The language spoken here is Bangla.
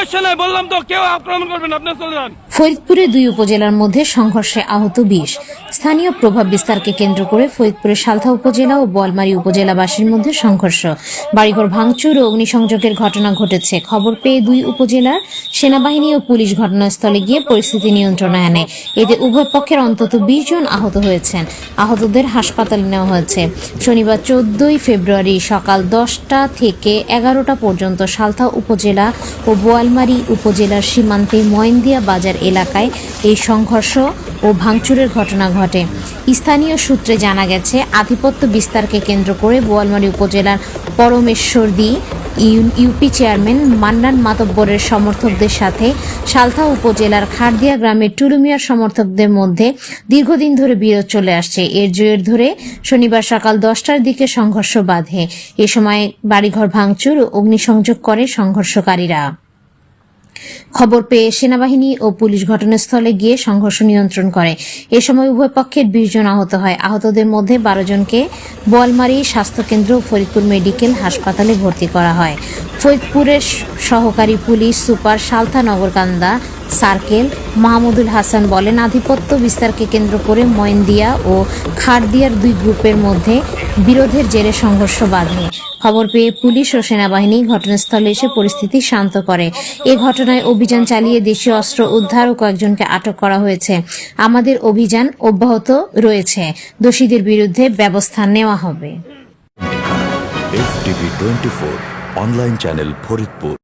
সমস্যা নাই, বললাম তো কেউ আক্রমণ করবেন, আপনি চলে যান। ফরিদপুরে দুই উপজেলার মধ্যে সংঘর্ষে আহত 20। স্থানীয় প্রভাব বিস্তারকে কেন্দ্র করে ফরিদপুরের সালথা উপজেলা ও বোয়ালমারী উপজেলাবাসীর মধ্যে সংঘর্ষ, বাড়িঘর ভাঙচুর ও অগ্নিসংযোগের ঘটনা ঘটেছে। খবর পেয়ে দুই উপজেলার সেনাবাহিনী ও পুলিশ ঘটনাস্থলে গিয়ে পরিস্থিতি নিয়ন্ত্রণে আনে। এতে উভয় পক্ষের অন্তত 20 জন আহত হয়েছেন। আহতদের হাসপাতালে নেওয়া হয়েছে। শনিবার 14 ফেব্রুয়ারি সকাল 10টা থেকে 11টা পর্যন্ত সালথা উপজেলা ও বোয়ালমারী উপজেলার সীমান্তে ময়েন্দিয়া বাজার এলাকায় এই সংঘর্ষ ও ভাঙচুরের ঘটনা ঘটে। স্থানীয় সূত্রে জানা গেছে, আধিপত্য বিস্তারকে কেন্দ্র করে বোয়ালমারী উপজেলার পরমেশ্বরদী ইউপি চেয়ারম্যান মান্নান মাতব্বরের সমর্থকদের সাথে সালথা উপজেলার খারদিয়া গ্রামের টুলু মিয়ার সমর্থকদের মধ্যে দীর্ঘদিন ধরে বিরোধ চলে আসছে। এর জের ধরে শনিবার সকাল 10টার দিকে সংঘর্ষ বাধে। এ সময় বাড়িঘর ভাঙচুর ও অগ্নিসংযোগ করে সংঘর্ষকারীরা। খবর পেয়ে সেনাবাহিনী ও পুলিশ ঘটনাস্থলে গিয়ে সংঘর্ষ নিয়ন্ত্রণ করে। এ সময় উভয় পক্ষের 20 জন আহত হয়। আহতদের মধ্যে 12 জনকে বোয়ালমারী স্বাস্থ্যকেন্দ্র ও ফরিদপুর মেডিকেল হাসপাতালে ভর্তি করা হয়। ফরিদপুরের সহকারী police super Saltha Nagarkanda circle Mahmudul Hasan বলেন, আধিপত্য বিস্তারকে কেন্দ্র করে ময়েন্দিয়া ও খারদিয়ার দুই গ্রুপের মধ্যে বিরোধের জেরে সংঘর্ষ বাধে। খবর পেয়ে পুলিশ ও সেনাবাহিনী ঘটনাস্থলে এসে পরিস্থিতি শান্ত করে। এ ঘটনায় অভিযান চালিয়ে দেশীয় অস্ত্র উদ্ধার ও কয়েকজনকে আটক করা হয়েছে। আমাদের অভিযান অব্যাহত রয়েছে। দোষীদের বিরুদ্ধে ব্যবস্থা নেওয়া হবে। FTV 24 online channel Faridpur.